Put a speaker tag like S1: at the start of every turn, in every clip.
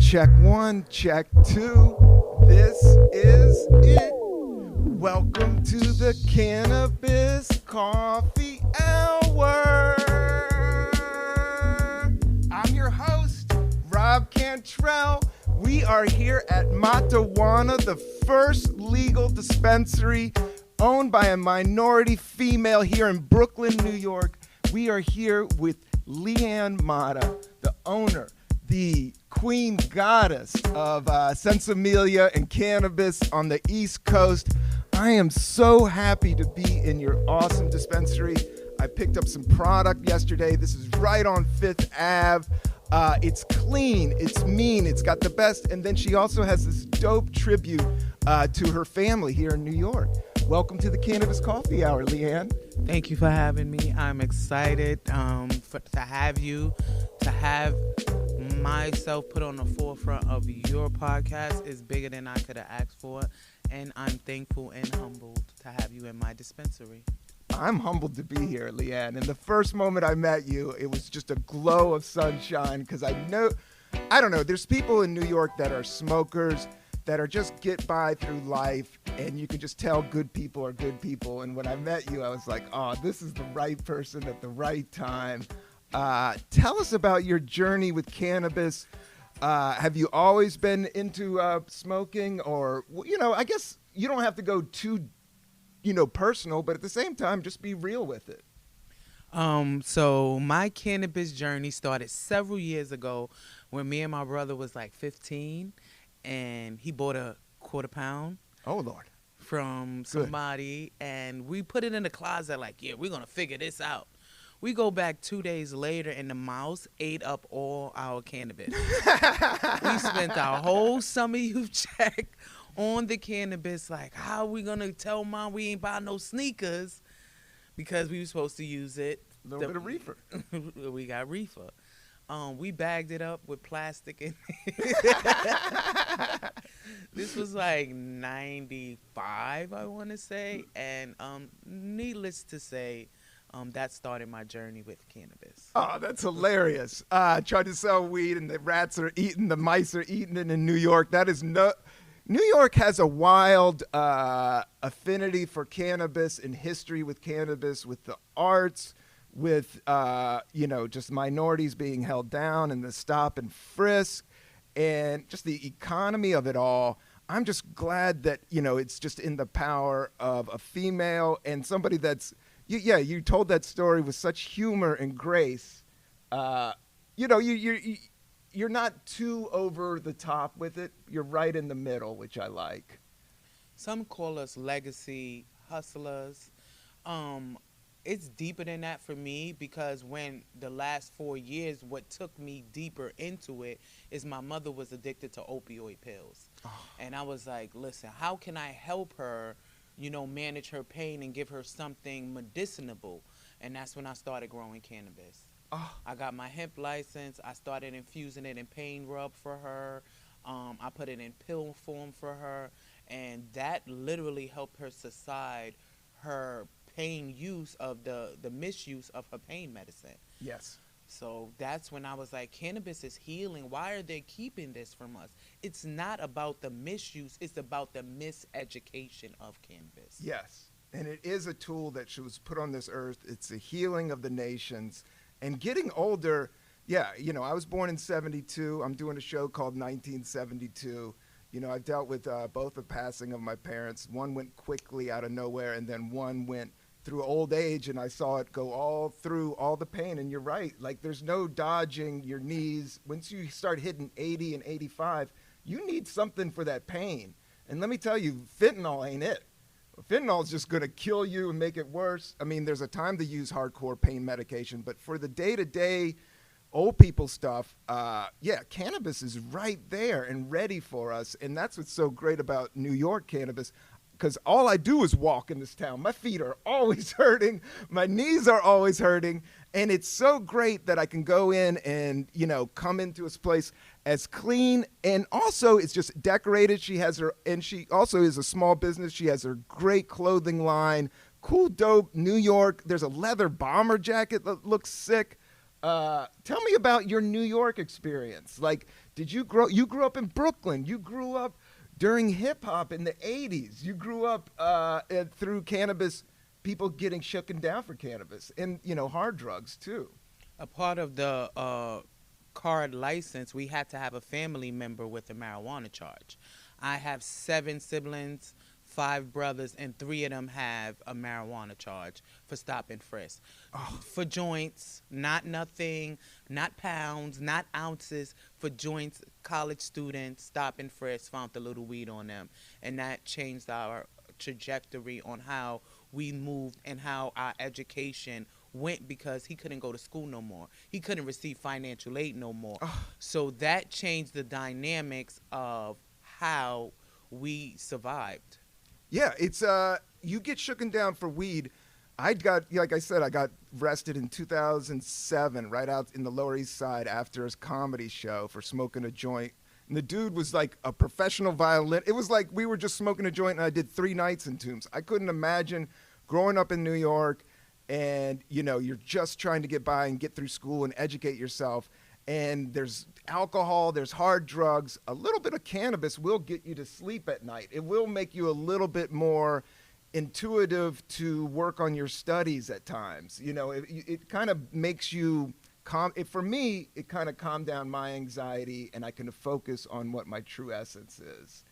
S1: Check one, check two. This is it. Welcome to the Cannabis Coffee Hour. I'm your host, Rob Cantrell. We are here at MataWana, the first legal dispensary owned by a minority female here in Brooklyn, New York. We are here with Leeann Mata, the owner, the queen goddess of Sensimilia and cannabis on the East Coast. I am so happy to be in your awesome dispensary. I picked up some product yesterday. This is right on Fifth Ave. It's clean, it's mean, it's got the best. And then she also has this dope tribute to her family here in New York. Welcome to the Cannabis Coffee Hour, Leeann.
S2: Thank you for having me. I'm excited to have you, to have myself put on the forefront of your podcast is bigger than I could have asked for. And I'm thankful and humbled to have you in my dispensary.
S1: I'm humbled to be here, Leeann. And the first moment I met you, it was just a glow of sunshine because I don't know, there's people in New York that are smokers that are just get by through life, and you can just tell good people are good people. And when I met you, I was like, oh, this is the right person at the right time. Tell us about your journey with cannabis. Have you always been into smoking? Or, I guess you don't have to go too, personal, but at the same time, just be real with it.
S2: So my cannabis journey started several years ago when me and my brother was like 15, and he bought a quarter pound.
S1: Oh, Lord.
S2: From somebody, and we put it in the closet like, yeah, we're going to figure this out. We go back 2 days later, and the mouse ate up all our cannabis. We spent our whole summer youth check on the cannabis, like, how are we going to tell Mom we ain't buy no sneakers because we were supposed to use it.
S1: A little bit of reefer.
S2: We got reefer. We bagged it up with plastic in it. This was like 95, I want to say. And needless to say, that started my journey with cannabis.
S1: Oh, that's hilarious. Tried to sell weed and the rats are eating, the mice are eating it in New York. New York has a wild affinity for cannabis and history with cannabis, with the arts, with, just minorities being held down and the stop and frisk and just the economy of it all. I'm just glad that, it's just in the power of a female and somebody that's, you told that story with such humor and grace. You're not too over the top with it. You're right in the middle, which I like.
S2: Some call us legacy hustlers. It's deeper than that for me because when the last 4 years, what took me deeper into it is my mother was addicted to opioid pills. Oh. And I was like, listen, how can I help her, manage her pain and give her something medicinable? And that's when I started growing cannabis. Oh. I got my hemp license. I started infusing it in pain rub for her. I put it in pill form for her. And that literally helped her subside her pain use of the misuse of her pain medicine.
S1: Yes.
S2: So that's when I was like, cannabis is healing. Why are they keeping this from us? It's not about the misuse. It's about the miseducation of cannabis.
S1: Yes. And it is a tool that was put on this earth. It's a healing of the nations. And getting older, I was born in 72. I'm doing a show called 1972. I've dealt with both the passing of my parents. One went quickly out of nowhere, and then one went through old age, and I saw it go all through all the pain. And you're right. Like, there's no dodging your knees. Once you start hitting 80 and 85, you need something for that pain. And let me tell you, fentanyl ain't it. Fentanyl is just going to kill you and make it worse. I mean, there's a time to use hardcore pain medication, but for the day-to-day old people stuff, cannabis is right there and ready for us. And that's what's so great about New York cannabis, because all I do is walk in this town. My feet are always hurting. My knees are always hurting. And it's so great that I can go in and, come into this place as clean. And also it's just decorated. She also is a small business. She has her great clothing line, cool, dope, New York. There's a leather bomber jacket that looks sick. Tell me about your New York experience. Like, Did you grow? You grew up in Brooklyn. You grew up during hip hop in the '80s. You grew up through cannabis. People getting shooken down for cannabis and hard drugs too.
S2: A part of the card license, we had to have a family member with a marijuana charge. I have 7 siblings, 5 brothers, and 3 of them have a marijuana charge for stop and frisk. For joints, not nothing, not pounds, not ounces, for joints, college students, stop and frisk, found the little weed on them. And that changed our trajectory on how we moved and how our education went, because he couldn't go to school no more. He couldn't receive financial aid no more. So that changed the dynamics of how we survived.
S1: Yeah, it's you get shooken down for weed. Like I said, I got arrested in 2007, right out in the Lower East Side after his comedy show for smoking a joint. And the dude was like a professional violin. It was like we were just smoking a joint, and I did 3 nights in Tombs. I couldn't imagine growing up in New York, and you're just trying to get by and get through school and educate yourself. And there's alcohol, there's hard drugs. A little bit of cannabis will get you to sleep at night. It will make you a little bit more intuitive to work on your studies at times. It kind of makes you calm. For me, it kind of calmed down my anxiety, and I can focus on what my true essence is.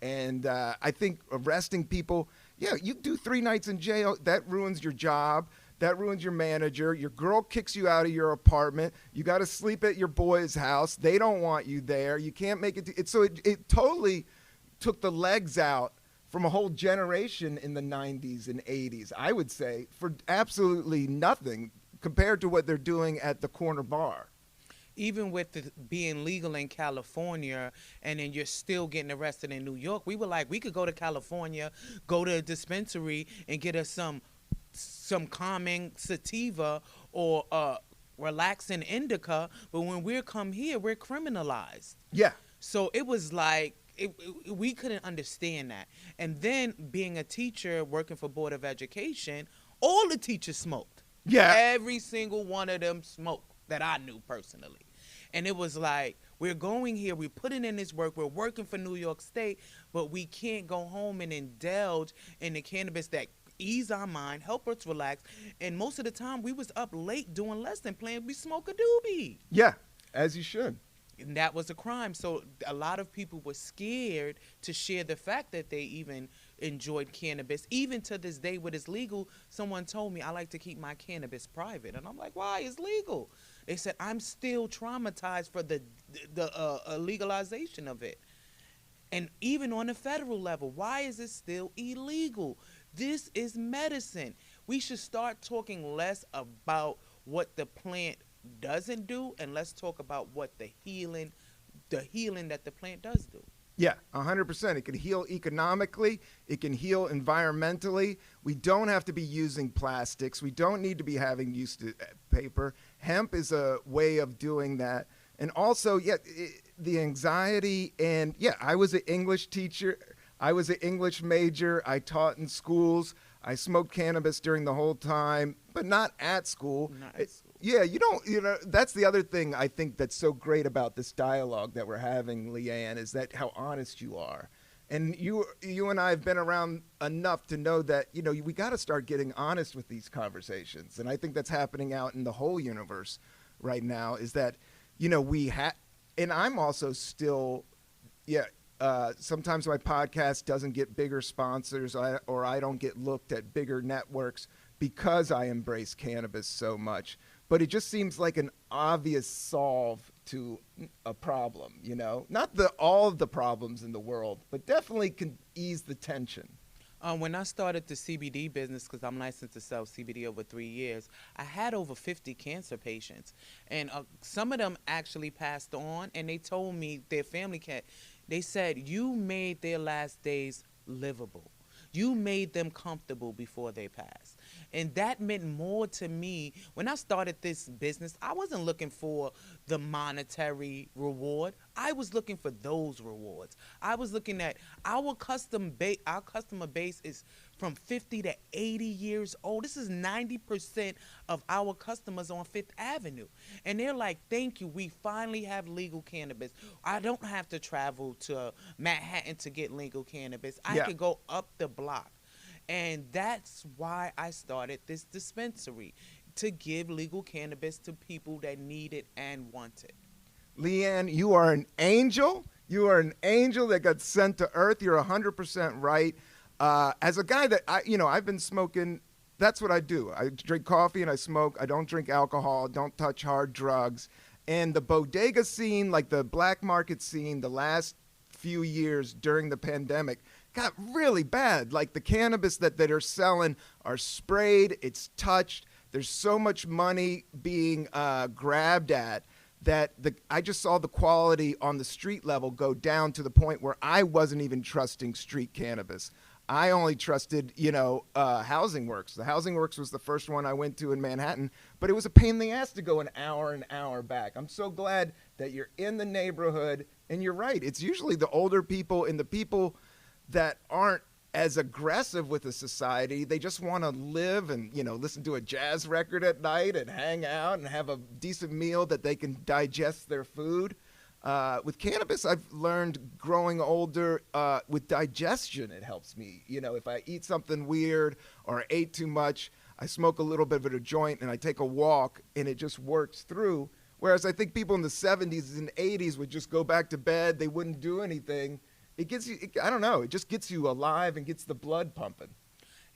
S1: And I think arresting people, you do 3 nights in jail, that ruins your job. That ruins your manager. Your girl kicks you out of your apartment. You got to sleep at your boy's house. They don't want you there. You can't make it. So it totally took the legs out from a whole generation in the 90s and 80s, I would say, for absolutely nothing compared to what they're doing at the corner bar.
S2: Even with it being legal in California, and then you're still getting arrested in New York, we were like, we could go to California, go to a dispensary, and get us some calming sativa or relaxing indica, but when we come here, we're criminalized.
S1: Yeah.
S2: So it was like we couldn't understand that. And then being a teacher working for Board of Education, all the teachers smoked.
S1: Yeah.
S2: Every single one of them smoked that I knew personally. And it was like, we're going here, we're putting in this work, we're working for New York State, but we can't go home and indulge in the cannabis that ease our mind, help us relax. And most of the time, we was up late doing lesson plans. We smoke a doobie.
S1: Yeah, as you should.
S2: And that was a crime. So a lot of people were scared to share the fact that they even enjoyed cannabis. Even to this day, when it's legal, someone told me, I like to keep my cannabis private. And I'm like, why? It's legal. They said, I'm still traumatized for the legalization of it. And even on the federal level, why is it still illegal? This is medicine. We should start talking less about what the plant doesn't do, and let's talk about what the healing that the plant does do.
S1: Yeah, 100%. It can heal economically. It can heal environmentally. We don't have to be using plastics. We don't need to be having used to paper. Hemp is a way of doing that. And also, the anxiety. And I was an English teacher. I was an English major. I taught in schools. I smoked cannabis during the whole time, but not at school.
S2: Not at school.
S1: Yeah, that's the other thing I think that's so great about this dialogue that we're having, Leeann, is that how honest you are. And you and I have been around enough to know that, we got to start getting honest with these conversations. And I think that's happening out in the whole universe right now, is that, and I'm also still, sometimes my podcast doesn't get bigger sponsors or I don't get looked at bigger networks because I embrace cannabis so much. But it just seems like an obvious solve to a problem, Not all of the problems in the world, but definitely can ease the tension.
S2: When I started the CBD business, because I'm licensed to sell CBD over 3 years, I had over 50 cancer patients. And some of them actually passed on, and they told me their family they said, you made their last days livable. You made them comfortable before they passed. And that meant more to me. When I started this business, I wasn't looking for the monetary reward. I was looking for those rewards. I was looking at our customer base is from 50 to 80 years old. This is 90% of our customers on Fifth Avenue. And they're like, thank you, we finally have legal cannabis. I don't have to travel to Manhattan to get legal cannabis. I
S1: Yeah.
S2: can go up the block. And that's why I started this dispensary, to give legal cannabis to people that need it and want it.
S1: Leeann, you are an angel. You are an angel that got sent to earth. You're 100% right. As a guy that I've been smoking. That's what I do. I drink coffee and I smoke. I don't drink alcohol. Don't touch hard drugs. And the bodega scene, like the black market scene, the last few years during the pandemic got really bad. Like the cannabis that are selling are sprayed. It's touched. There's so much money being grabbed at that I just saw the quality on the street level go down to the point where I wasn't even trusting street cannabis. I only trusted, Housing Works. The Housing Works was the first one I went to in Manhattan, but it was a pain in the ass to go an hour back. I'm so glad that you're in the neighborhood, and you're right. It's usually the older people and the people that aren't as aggressive with the society. They just want to live and, listen to a jazz record at night and hang out and have a decent meal that they can digest their food. With cannabis, I've learned growing older, with digestion, it helps me. If I eat something weird or I ate too much, I smoke a little bit of a joint and I take a walk and it just works through. Whereas I think people in the 70s and 80s would just go back to bed. They wouldn't do anything. It gets you, I don't know, it just gets you alive and gets the blood pumping.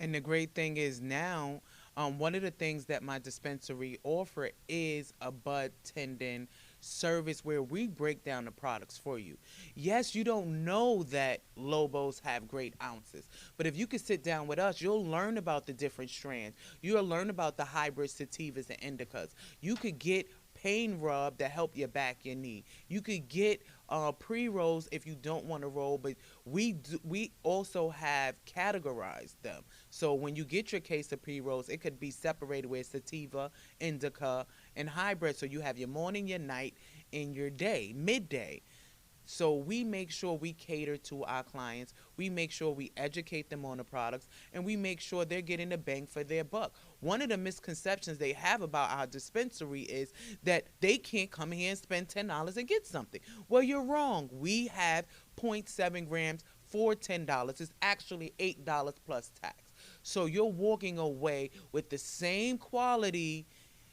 S2: And the great thing is now, one of the things that my dispensary offer is a bud tending service where we break down the products for you. Yes, you don't know that Lobos have great ounces, but if you could sit down with us, you'll learn about the different strands. You'll learn about the hybrid sativas and indicas. You could get pain rub to help your back, your knee. You could get pre-rolls if you don't want to roll, but we also have categorized them. So when you get your case of pre-rolls, it could be separated with sativa, indica, and hybrid. So you have your morning, your night, and your day, midday. So we make sure we cater to our clients. We make sure we educate them on the products, and we make sure they're getting the bang for their buck. One of the misconceptions they have about our dispensary is that they can't come here and spend $10 and get something. Well, you're wrong. We have 0.7 grams for $10. It's actually $8 plus tax. So you're walking away with the same quality,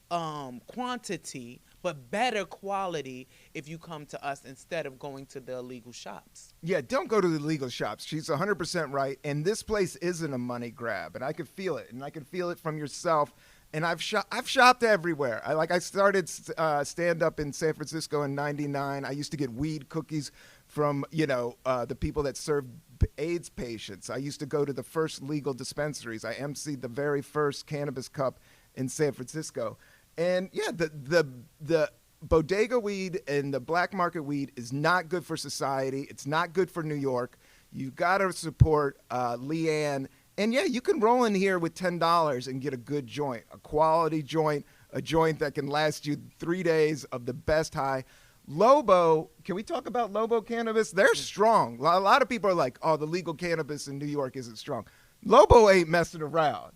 S2: quantity, but better quality if you come to us instead of going to the illegal shops.
S1: Yeah, don't go to the illegal shops. She's 100% right. And this place isn't a money grab. And I can feel it. And I can feel it from yourself. And I've shopped everywhere. I started stand up in San Francisco in '99. I used to get weed cookies from, the people that served AIDS patients. I used to go to the first legal dispensaries. I emceed the very first cannabis cup in San Francisco. And yeah, the bodega weed and the black market weed is not good for society. It's not good for New York. You got to support Leeann. And yeah, you can roll in here with $10 and get a good joint, a quality joint, a joint that can last you 3 days of the best high. Lobo, can we talk about Lobo cannabis? They're strong. A lot of people are like, oh, the legal cannabis in New York isn't strong. Lobo ain't messing around.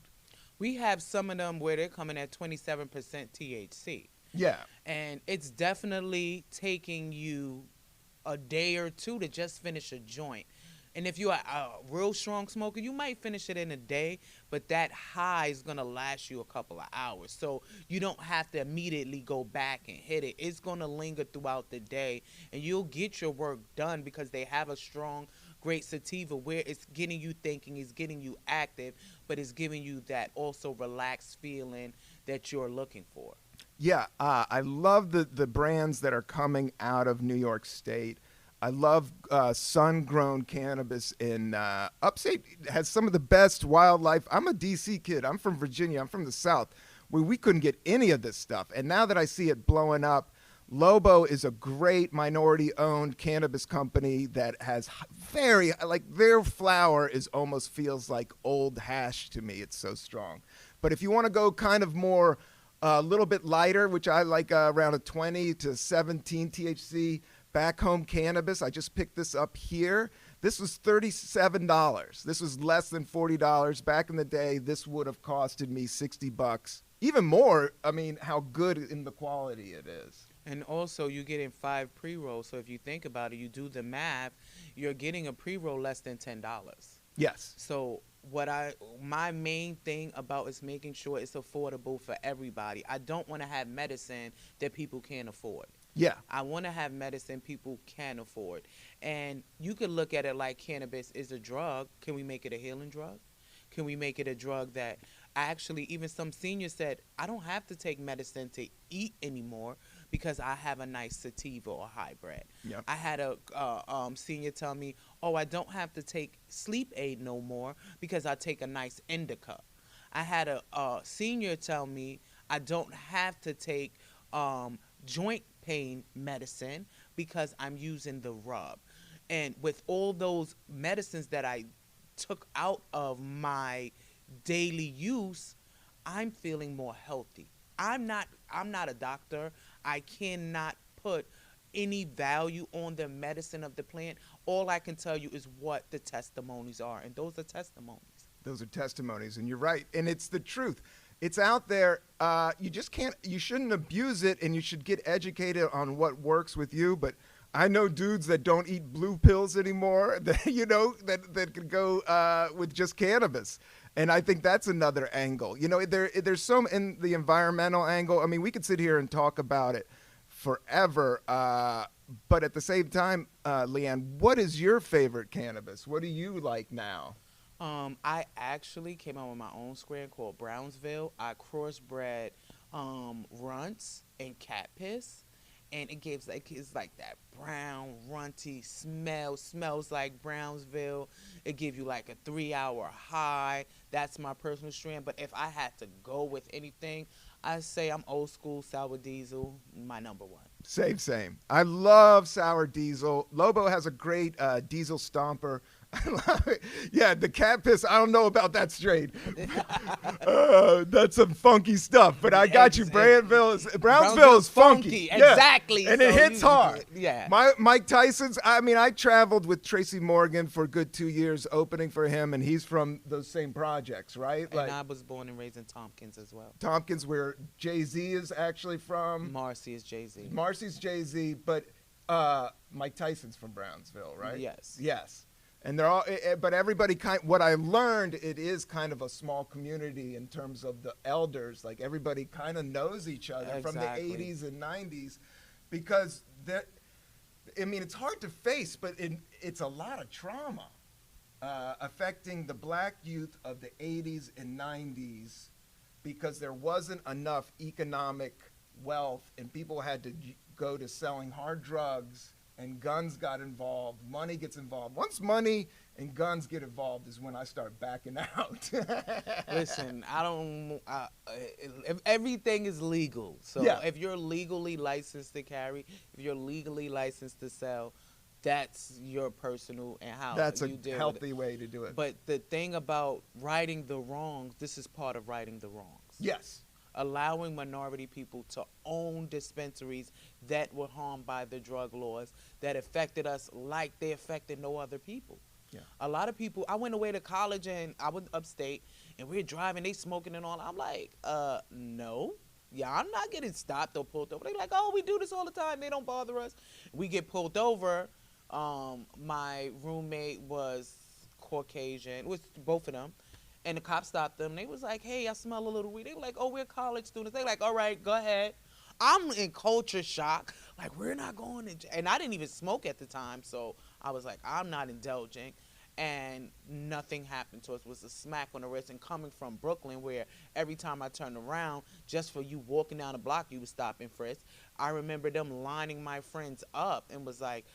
S2: We have some of them where they're coming at 27% THC.
S1: Yeah.
S2: And it's definitely taking you a day or two to just finish a joint. And if you're a real strong smoker, you might finish it in a day, but that high is going to last you a couple of hours. So you don't have to immediately go back and hit it. It's going to linger throughout the day, and you'll get your work done because they have a strong, great sativa where it's getting you thinking, it's getting you active, but it's giving you that also relaxed feeling that you're looking for.
S1: Yeah, I love the brands that are coming out of New York State. I love sun-grown cannabis in upstate. Has some of the best wildlife. I'm a D.C. kid. I'm from Virginia. I'm from the South, where we couldn't get any of this stuff. And now that I see it blowing up, Lobo is a great minority-owned cannabis company that has their flower is almost feels like old hash to me. It's so strong. But if you want to go kind of more a little bit lighter, which I like around a 20 to 17 THC, Back Home Cannabis. I just picked this up here. This was $37. This was less than $40. Back in the day, this would have costed me $60. Even more, I mean, how good in the quality it is.
S2: And also, you get in 5 pre-rolls. So if you think about it, you do the math, you're getting a pre-roll less than $10.
S1: Yes.
S2: So my main thing about is making sure it's affordable for everybody. I don't want to have medicine that people can't afford.
S1: Yeah.
S2: I want to have medicine people can afford. And you could look at it like cannabis is a drug. Can we make it a healing drug? Can we make it a drug that actually, even some seniors said, I don't have to take medicine to eat anymore because I have a nice sativa or hybrid.
S1: Yep.
S2: I had a senior tell me, oh, I don't have to take sleep aid no more because I take a nice indica. I had a senior tell me I don't have to take joint pain medicine because I'm using the rub. And with all those medicines that I took out of my daily use, I'm feeling more healthy. I'm not a doctor. I cannot put any value on the medicine of the plant. All I can tell you is what the testimonies are, and those are testimonies.
S1: Those are testimonies, and you're right. And it's the truth. It's out there. You just can't, you shouldn't abuse it, and you should get educated on what works with you. But I know dudes that don't eat blue pills anymore, that, you know, that could go with just cannabis. And I think that's another angle. You know, there's some in the environmental angle. I mean, we could sit here and talk about it forever. But at the same time, Leeann, what is your favorite cannabis? What do you like now?
S2: I actually came out with my own strain called Brownsville. I crossbred runts and cat piss, and it gives it's like that brown runty smell. Smells like Brownsville. It gives you like a 3-hour high. That's my personal strain. But if I had to go with anything, I say I'm old school sour diesel, my number one.
S1: Same. I love sour diesel. Lobo has a great diesel stomper. I love it. Yeah, the cat piss, I don't know about that strain. That's some funky stuff, but I got you. Brownsville is funky.
S2: Exactly.
S1: Yeah. And it hits hard.
S2: Yeah.
S1: Mike Tyson's, I mean, I traveled with Tracy Morgan for a good 2 years opening for him, and he's from those same projects, right?
S2: And I was born and raised in Tompkins as well.
S1: Tompkins, where Jay-Z is actually from.
S2: Marcy is Jay-Z.
S1: Marcy's Jay-Z, but Mike Tyson's from Brownsville, right? Yes. And they're all, but everybody what I learned, it is kind of a small community in terms of the elders. Like everybody kind of knows each other from the 80s and 90s, because I mean, it's hard to face, but it's a lot of trauma affecting the black youth of the 80s and 90s, because there wasn't enough economic wealth and people had to go to selling hard drugs. And guns got involved. Money gets involved. Once money and guns get involved is when I start backing out.
S2: Listen, everything is legal. So if you're legally licensed to carry, if you're legally licensed to sell, that's your personal and how
S1: that's
S2: you deal
S1: a healthy way to do it.
S2: But the thing about righting the wrongs, this is part of righting the wrongs.
S1: Yes.
S2: Allowing minority people to own dispensaries that were harmed by the drug laws that affected us like they affected no other people.
S1: Yeah.
S2: A lot of people, I went away to college and I was upstate and we were driving, they smoking and all. I'm like, no. Yeah, I'm not getting stopped or pulled over. They're like, oh, we do this all the time. They don't bother us. We get pulled over. My roommate was Caucasian. It was both of them. And the cops stopped them. They was like, hey, I smell a little weed. They were like, oh, we're college students. They like, all right, go ahead. I'm in culture shock. Like, we're not going to jail. And I didn't even smoke at the time. So I was like, I'm not indulging. And nothing happened to us. It was a smack on the wrist. And coming from Brooklyn, where every time I turned around, just for you walking down the block, you would stop and frisk. I remember them lining my friends up and was like,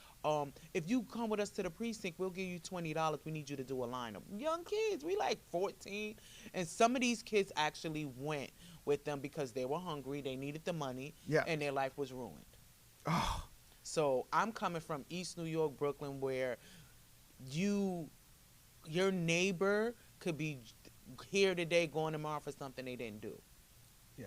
S2: if you come with us to the precinct, we'll give you $20. We need you to do a lineup. Young kids, we like 14. And some of these kids actually went with them because they were hungry, they needed the money, and their life was ruined.
S1: Oh.
S2: So I'm coming from East New York, Brooklyn, where your neighbor could be here today, going tomorrow for something they didn't do.
S1: Yeah.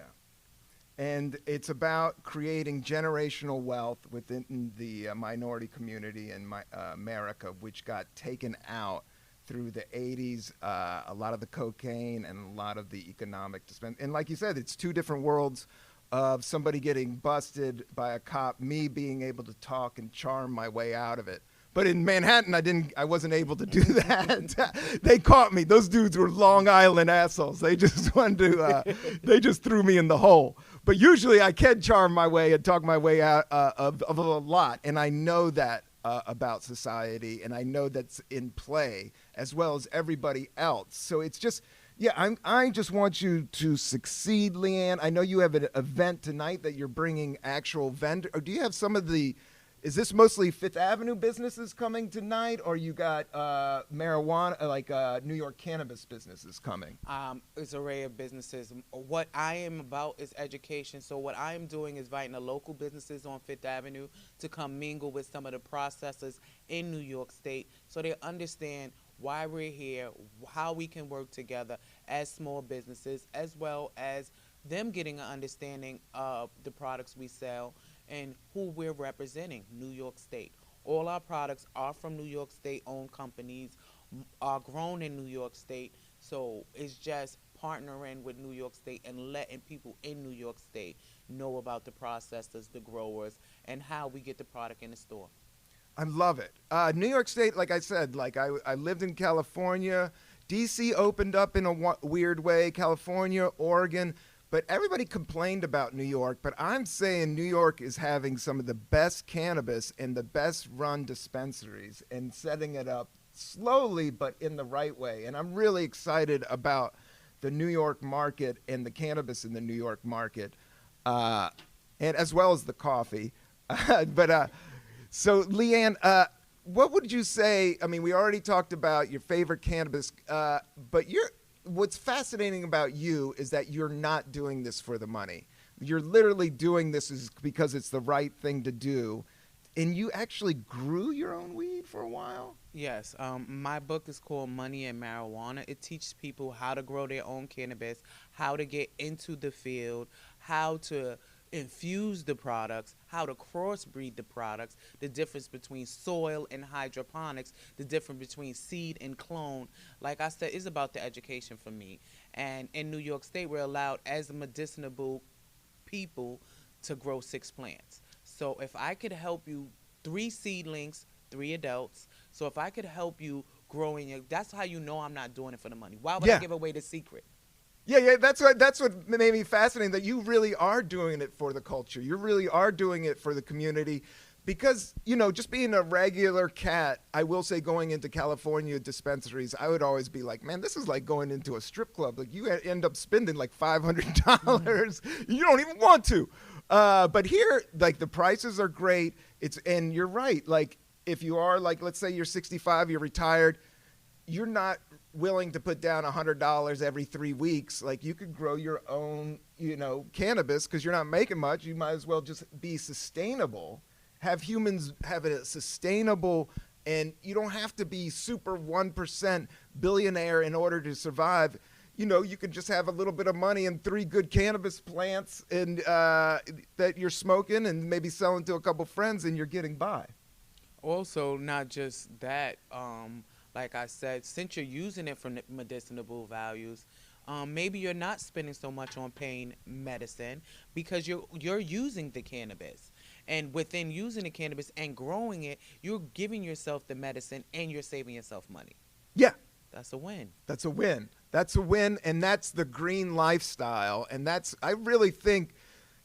S1: and it's about creating generational wealth within the minority community in America, which got taken out through the 80s, a lot of the cocaine and a lot of the economic and like you said, it's two different worlds of somebody getting busted by a cop, me being able to talk and charm my way out of it. But in Manhattan, I wasn't able to do that. They caught me. Those dudes were Long Island assholes. They just wanted to, they just threw me in the hole. But usually I can charm my way and talk my way out of a lot. And I know that about society, and I know that's in play as well as everybody else. So it's just, yeah, I just want you to succeed, Leeann. I know you have an event tonight that you're bringing actual vendor. Or do you have some of the, is this mostly Fifth Avenue businesses coming tonight, or you got MataWana, like New York cannabis businesses coming?
S2: It's an array of businesses. What I am about is education. So what I am doing is inviting the local businesses on Fifth Avenue to come mingle with some of the processors in New York State so they understand why we're here, how we can work together as small businesses, as well as them getting an understanding of the products we sell and who we're representing, New York State. All our products are from New York State-owned companies, are grown in New York State, so it's just partnering with New York State and letting people in New York State know about the processors, the growers, and how we get the product in the store.
S1: I love it. New York State, like I said, like I lived in California. D.C. opened up in a weird way, California, Oregon. But everybody complained about New York, but I'm saying New York is having some of the best cannabis and the best run dispensaries and setting it up slowly but in the right way. And I'm really excited about the New York market and the cannabis in the New York market, and as well as the coffee. So Leeann, what would you say? I mean, we already talked about your favorite cannabis, but what's fascinating about you is that you're not doing this for the money. You're literally doing this because it's the right thing to do. And you actually grew your own weed for a while?
S2: Yes. My book is called Money and MataWana. It teaches people how to grow their own cannabis, how to get into the field, how to infuse the products, how to crossbreed the products, the difference between soil and hydroponics, the difference between seed and clone. Like I said, it's about the education for me. And in New York State, we're allowed as medicinal people to grow 6 plants. So if I could help you 3 seedlings, 3 adults, so if I could help you growing it, that's how you know I'm not doing it for the money. Why would I give away the secret?
S1: Yeah, that's what made me fascinating, that you really are doing it for the culture. You really are doing it for the community. Because, you know, just being a regular cat, I will say going into California dispensaries, I would always be like, man, this is like going into a strip club. Like, you end up spending like $500. You don't even want to. But here, like, the prices are great. And you're right. Like, if you are, like, let's say you're 65, you're retired, you're not willing to put down $100 every 3 weeks. Like, you could grow your own, you know, cannabis because you're not making much. You might as well just be sustainable, have humans have a sustainable, and you don't have to be super 1% billionaire in order to survive. You know, you could just have a little bit of money and 3 good cannabis plants and that you're smoking and maybe selling to a couple friends, and you're getting by.
S2: Also, not just that, like I said, since you're using it for medicinal values, maybe you're not spending so much on pain medicine because you're using the cannabis. And within using the cannabis and growing it, you're giving yourself the medicine and you're saving yourself money.
S1: Yeah.
S2: That's a win.
S1: That's a win. That's a win, and that's the green lifestyle. And I really think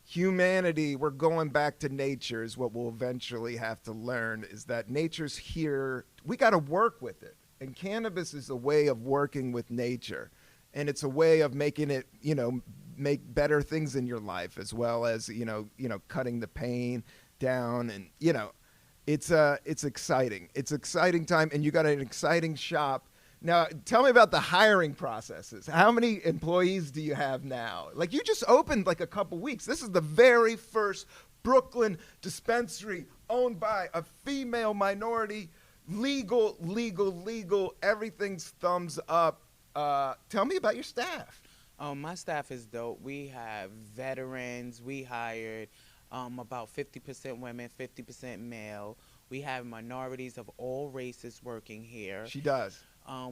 S1: humanity, we're going back to nature is what we'll eventually have to learn, is that nature's here. We got to work with it. And cannabis is a way of working with nature. And it's a way of making it, you know, make better things in your life, as well as, you know, cutting the pain down. And, you know, it's exciting. It's an exciting time, and you got an exciting shop. Now, tell me about the hiring processes. How many employees do you have now? Like, you just opened like a couple weeks. This is the very first Brooklyn dispensary owned by a female minority, legal, everything's thumbs up. Tell me about your staff.
S2: My staff is dope. We have veterans. We hired about 50% women, 50% male. We have minorities of all races working here.
S1: She does.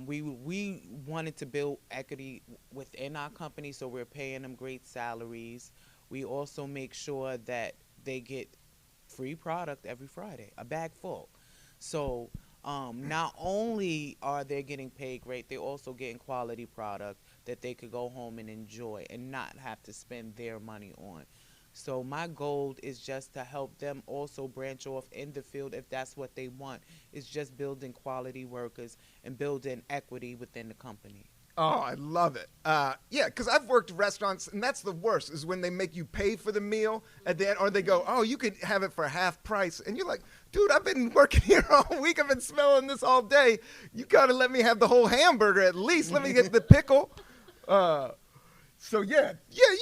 S2: We wanted to build equity within our company, so we're paying them great salaries. We also make sure that they get free product every Friday, a bag full. So not only are they getting paid great, they're also getting quality product that they could go home and enjoy and not have to spend their money on. So my goal is just to help them also branch off in the field if that's what they want. It's just building quality workers and building equity within the company.
S1: Oh, I love it. Yeah, because I've worked restaurants, and that's the worst, is when they make you pay for the meal at the end, or they go, oh, you could have it for half price. And you're like, dude, I've been working here all week. I've been smelling this all day. You got to let me have the whole hamburger at least. Let me get the pickle. So you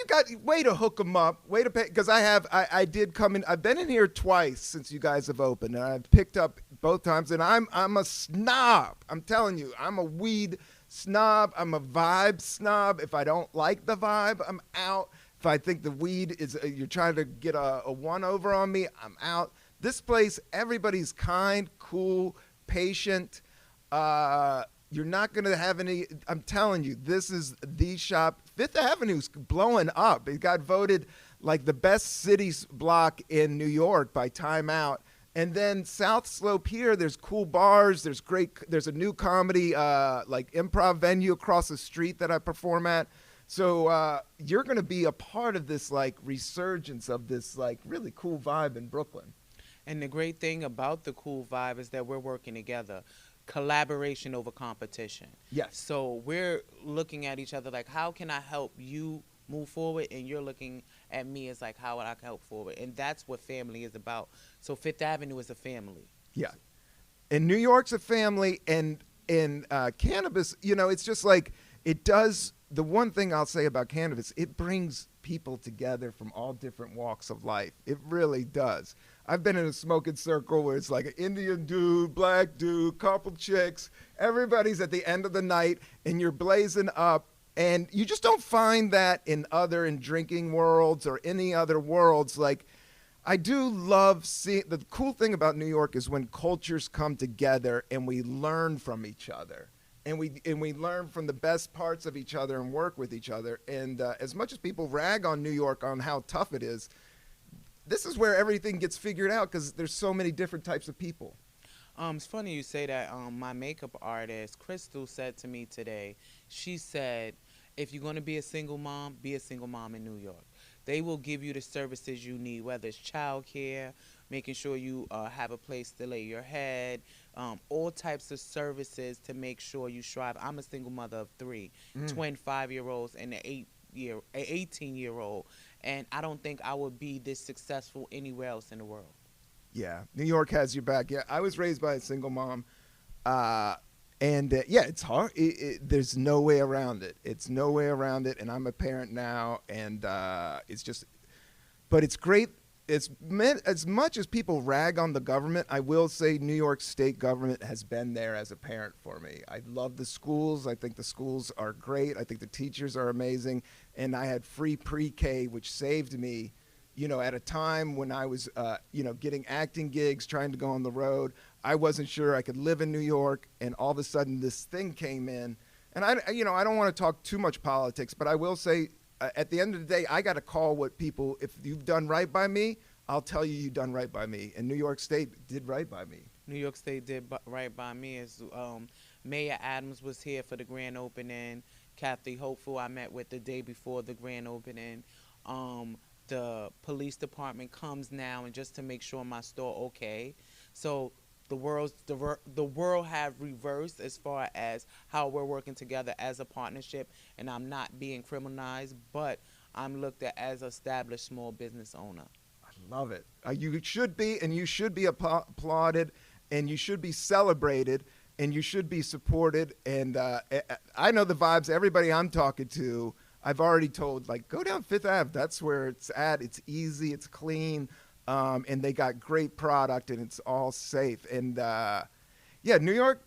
S1: got way to hook them up, way to pay, because I did come in. I've been in here twice since you guys have opened, and I've picked up both times. And I'm a snob. I'm telling you, I'm a weed snob. I'm a vibe snob. If I don't like the vibe, I'm out. If I think the weed is you're trying to get a one over on me, I'm out. This place, everybody's kind, cool, patient. You're not going to have any, I'm telling you, this is the shop. Fifth Avenue's blowing up. It got voted like the best city block in New York by Time Out. And then South Slope here, there's cool bars. There's a new comedy, like improv venue across the street that I perform at. So you're going to be a part of this like resurgence of this like really cool vibe in Brooklyn.
S2: And the great thing about the cool vibe is that we're working together. Collaboration over competition.
S1: Yes.
S2: So we're looking at each other like, how can I help you move forward? And you're looking at me as like, how would I help forward? And that's what family is about. So Fifth Avenue is a family.
S1: Yeah. And New York's a family, and in cannabis, it's just like it does. The one thing I'll say about cannabis, it brings people together from all different walks of life. It really does. I've been in a smoking circle where it's like an Indian dude, black dude, couple chicks. Everybody's at the end of the night, and you're blazing up. And you just don't find that in drinking worlds or any other worlds. Like, I do love seeing, the cool thing about New York is when cultures come together and we learn from each other. And we learn from the best parts of each other and work with each other. And as much as people rag on New York on how tough it is, this is where everything gets figured out because there's so many different types of people.
S2: It's funny you say that. My makeup artist, Crystal, said to me today, she said, if you're going to be a single mom in New York. They will give you the services you need, whether it's child care, making sure you have a place to lay your head, all types of services to make sure you strive. I'm a single mother of 3, twin 5-year-olds and an 18-year-old, and I don't think I would be this successful anywhere else in the world.
S1: Yeah, New York has your back. Yeah, I was raised by a single mom, and it's hard. There's no way around it. It's no way around it, and I'm a parent now, and it's just, but it's great. It's meant, as much as people rag on the government, I will say New York State government has been there as a parent for me. I love the schools. I think the schools are great. I think the teachers are amazing, and I had free pre-K, which saved me, at a time when I was, getting acting gigs, trying to go on the road. I wasn't sure I could live in New York, and all of a sudden this thing came in. And I don't want to talk too much politics, but I will say at the end of the day, I got to call what people, if you've done right by me, I'll tell you you've done right by me. And New York State did right by me.
S2: New York State did right by me. As Mayor Adams was here for the grand opening. Kathy Hopeful I met with the day before the grand opening. The police department comes now and just to make sure my store okay. So the world have reversed as far as how we're working together as a partnership, and I'm not being criminalized, but I'm looked at as an established small business owner.
S1: I love it. You should be, and you should be applauded, and you should be celebrated, and you should be supported. And I know the vibes. Everybody I'm talking to, I've already told, like, go down Fifth Ave. That's where it's at. It's easy. It's clean. And they got great product, and it's all safe. And, New York,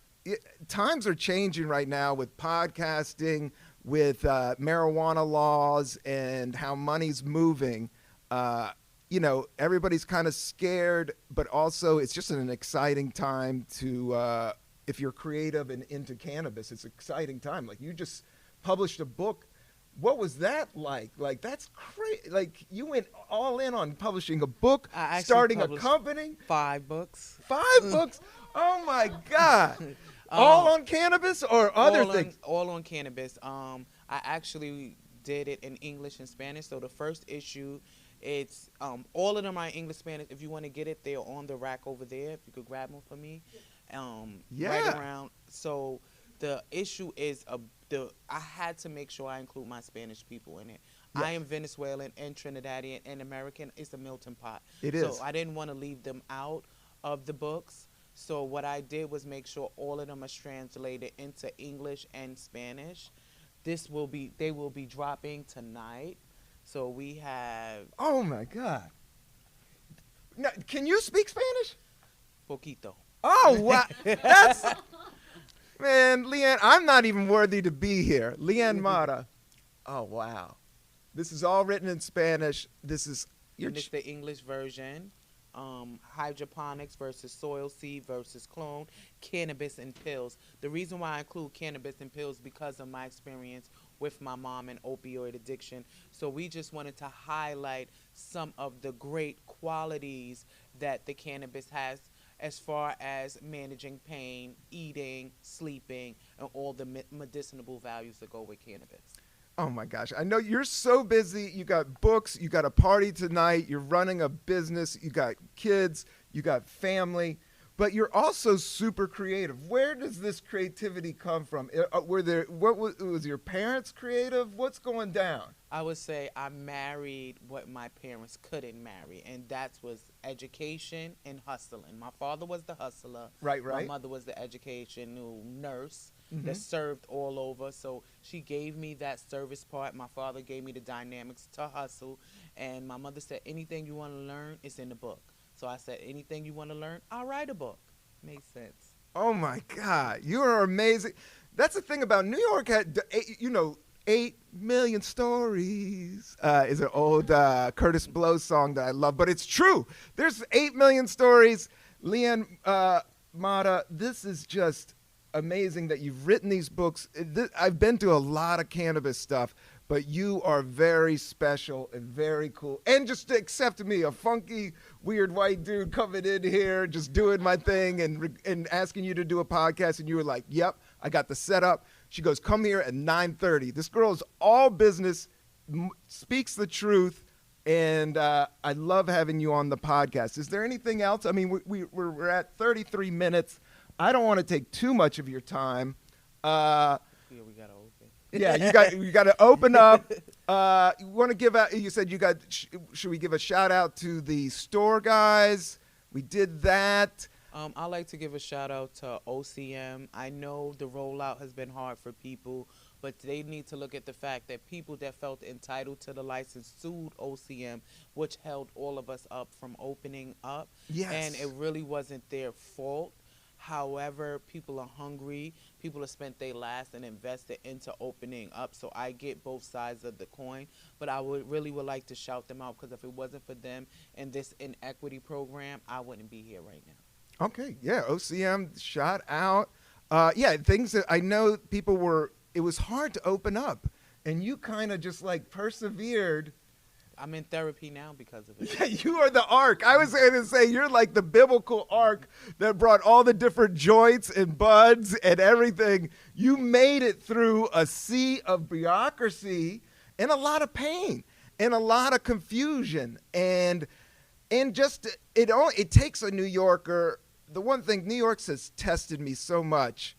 S1: times are changing right now with podcasting, with marijuana laws and how money's moving, everybody's kind of scared, but also it's just an exciting time to, if you're creative and into cannabis, it's an exciting time. Like, you just published a book. What was that like? Like, that's crazy. Like, you went all in on publishing a book, starting a company.
S2: 5 books.
S1: 5 books? Oh my God. All on cannabis or other things?
S2: All on cannabis. I actually did it in English and Spanish. So the first issue, it's all of them are English, Spanish. If you want to get it, they're on the rack over there. If you could grab them for me. Right around. So the issue is I had to make sure I include my Spanish people in it. Yes. I am Venezuelan and Trinidadian and American. It's a melting pot.
S1: It is.
S2: So I didn't want to leave them out of the books. So what I did was make sure all of them are translated into English and Spanish. They will be dropping tonight. So we have.
S1: Oh my God. Now, can you speak Spanish?
S2: Poquito.
S1: Oh wow. That's man, Leeann, I'm not even worthy to be here. Leeann Mata. Oh wow. This is all written in Spanish. This is
S2: it's the English version. Hydroponics versus soil seed versus clone, cannabis and pills. The reason why I include cannabis and pills because of my experience with my mom and opioid addiction. So we just wanted to highlight some of the great qualities that the cannabis has as far as managing pain, eating, sleeping, and all the medicinal values that go with cannabis.
S1: Oh my gosh, I know you're so busy. You got books, you got a party tonight, you're running a business, you got kids, you got family, but you're also super creative. Where does this creativity come from? Was your parents creative? What's going down?
S2: I would say I married what my parents couldn't marry, and that was education and hustling. My father was the hustler.
S1: Right.
S2: My mother was the educational nurse. Mm-hmm. That served all over. So she gave me that service part. My father gave me the dynamics to hustle. And my mother said, anything you want to learn is in the book. So I said, anything you want to learn, I'll write a book. Makes sense.
S1: Oh, my God. You are amazing. That's the thing about New York. 8 million stories is an old Curtis Blow song that I love. But it's true. There's 8 million stories. Leeann Mata, this is just amazing that you've written these books. I've been to a lot of cannabis stuff, but you are very special and very cool. And just accepted me, a funky, weird white dude coming in here, just doing my thing and asking you to do a podcast. And you were like, yep, I got the setup. She goes, come here at 9:30. This girl is all business, speaks the truth. And I love having you on the podcast. Is there anything else? I mean, we're at 33 minutes. I don't want to take too much of your time.
S2: Yeah, we gotta open.
S1: Yeah, you got to open up. You want to give out? You said you got. Should we give a shout out to the store guys? We did that.
S2: I like to give a shout out to OCM. I know the rollout has been hard for people, but they need to look at the fact that people that felt entitled to the license sued OCM, which held all of us up from opening up.
S1: Yes.
S2: And it really wasn't their fault. However, people are hungry. People have spent their last and invested into opening up. So I get both sides of the coin. But I would like to shout them out because if it wasn't for them and this inequity program, I wouldn't be here right now.
S1: Okay. Yeah. OCM, shout out. Yeah. Things that I know it was hard to open up. And you kind of just like persevered.
S2: I'm in therapy now because of it.
S1: Yeah, you are the ark. I was going to say you're like the biblical ark that brought all the different joints and buds and everything. You made it through a sea of bureaucracy and a lot of pain and a lot of confusion. And just it takes a New Yorker. The one thing, New York has tested me so much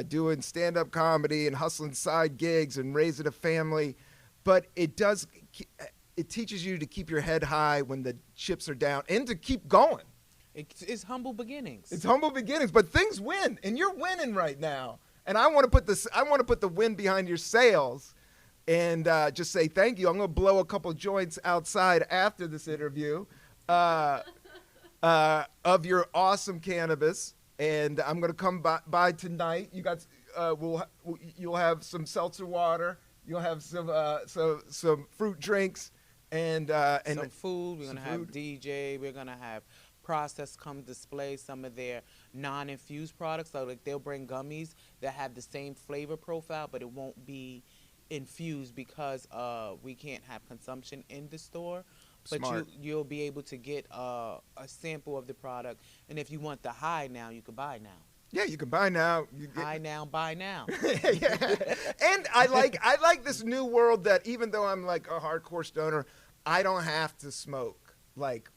S1: doing stand-up comedy and hustling side gigs and raising a family. But it teaches you to keep your head high when the chips are down and to keep going.
S2: It's humble beginnings.
S1: It's humble beginnings, but things win, and you're winning right now. And I want to put the win behind your sails, and just say thank you. I'm going to blow a couple joints outside after this interview of your awesome cannabis, and I'm going to come by tonight. You got you'll have some seltzer water. You'll have some fruit drinks and
S2: some food. We're gonna have DJ. We're gonna have Process come display some of their non-infused products. So like they'll bring gummies that have the same flavor profile, but it won't be infused because we can't have consumption in the store. But you'll be able to get a sample of the product, and if you want the high now, you can buy now.
S1: Yeah, you can buy now.
S2: High now, buy now.
S1: Yeah. And I like this new world that even though I'm like a hardcore stoner, I don't have to smoke like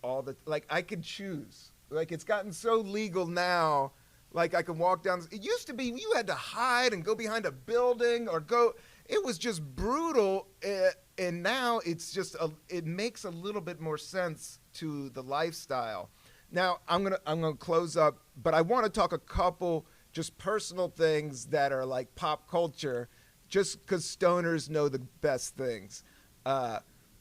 S1: I could choose. Like it's gotten so legal now. Like I can walk down. It used to be you had to hide and go behind a building or go. It was just brutal. And now it's just it makes a little bit more sense to the lifestyle. Now I'm gonna close up, but I want to talk a couple just personal things that are like pop culture, just because stoners know the best things.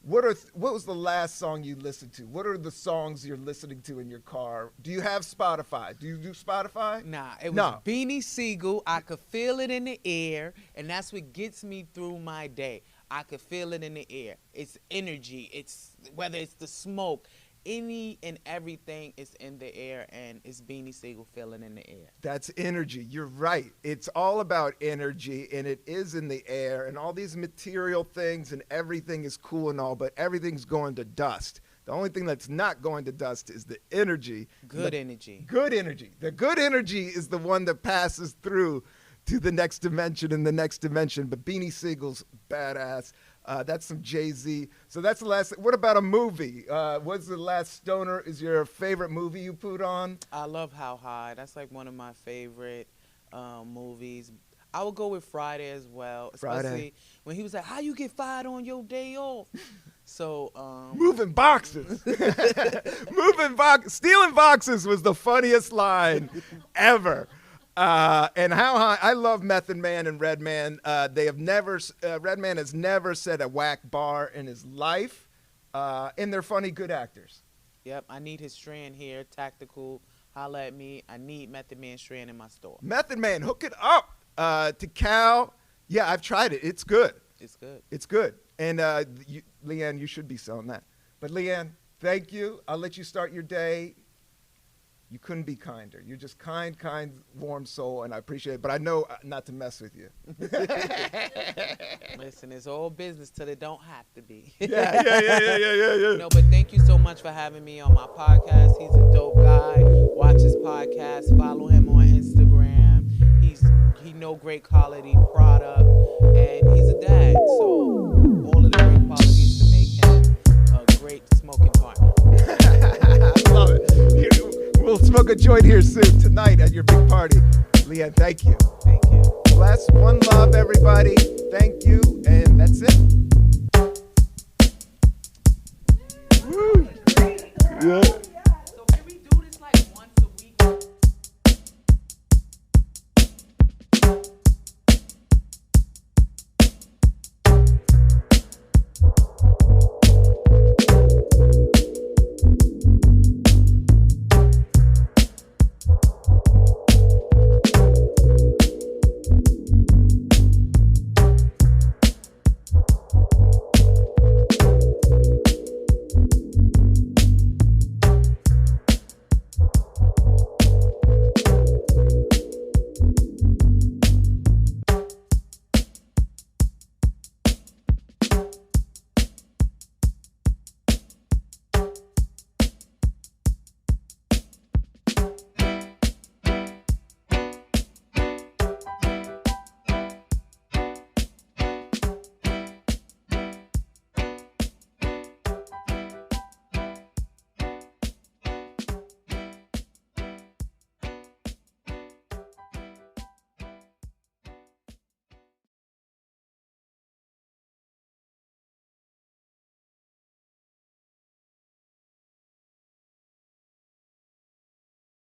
S1: What was the last song you listened to? What are the songs you're listening to in your car? Do you have Spotify? Do you do Spotify?
S2: Nah, it was Beanie Siegel. I could feel it in the air, and that's what gets me through my day. I could feel it in the air. It's energy. It's whether it's the smoke, any and everything is in the air, and it's Beanie Siegel feeling in the air.
S1: That's energy. You're right. It's all about energy, and it is in the air, and all these material things, and everything is cool and all, but everything's going to dust. The only thing that's not going to dust is the energy.
S2: Good energy.
S1: Good energy. The good energy is the one that passes through to the next dimension and the next dimension, but Beanie Siegel's badass. That's some Jay-Z. So that's the last. What about a movie? What's the last stoner? Is your favorite movie you put on?
S2: I love How High. That's like one of my favorite movies. I would go with Friday as well, especially when he was like, "How you get fired on your day off?" So
S1: moving boxes, stealing boxes was the funniest line ever. And How High, I love Method Man and Redman. Redman has never said a whack bar in his life, and they're funny, good actors.
S2: Yep, I need his strand here, tactical. Holla at me. I need Method Man strand in my store.
S1: Method Man, hook it up to Cal. Yeah, I've tried it. It's good.
S2: It's good.
S1: It's good. And Leeann, you should be selling that. But Leeann, thank you. I'll let you start your day. You couldn't be kinder. You're just kind, warm soul, and I appreciate it. But I know not to mess with you.
S2: Listen, it's all business till it don't have to be.
S1: Yeah.
S2: No, but thank you so much for having me on my podcast. He's a dope guy. Watch his podcast. Follow him on Instagram. He know great quality product, and he's a dad. So all of the great qualities to make him a great smoking partner.
S1: I love it. We'll smoke a joint here soon tonight at your big party. Leeann, thank you.
S2: Thank you.
S1: Bless, one love, everybody. Thank you, and that's it. Woo. Yeah.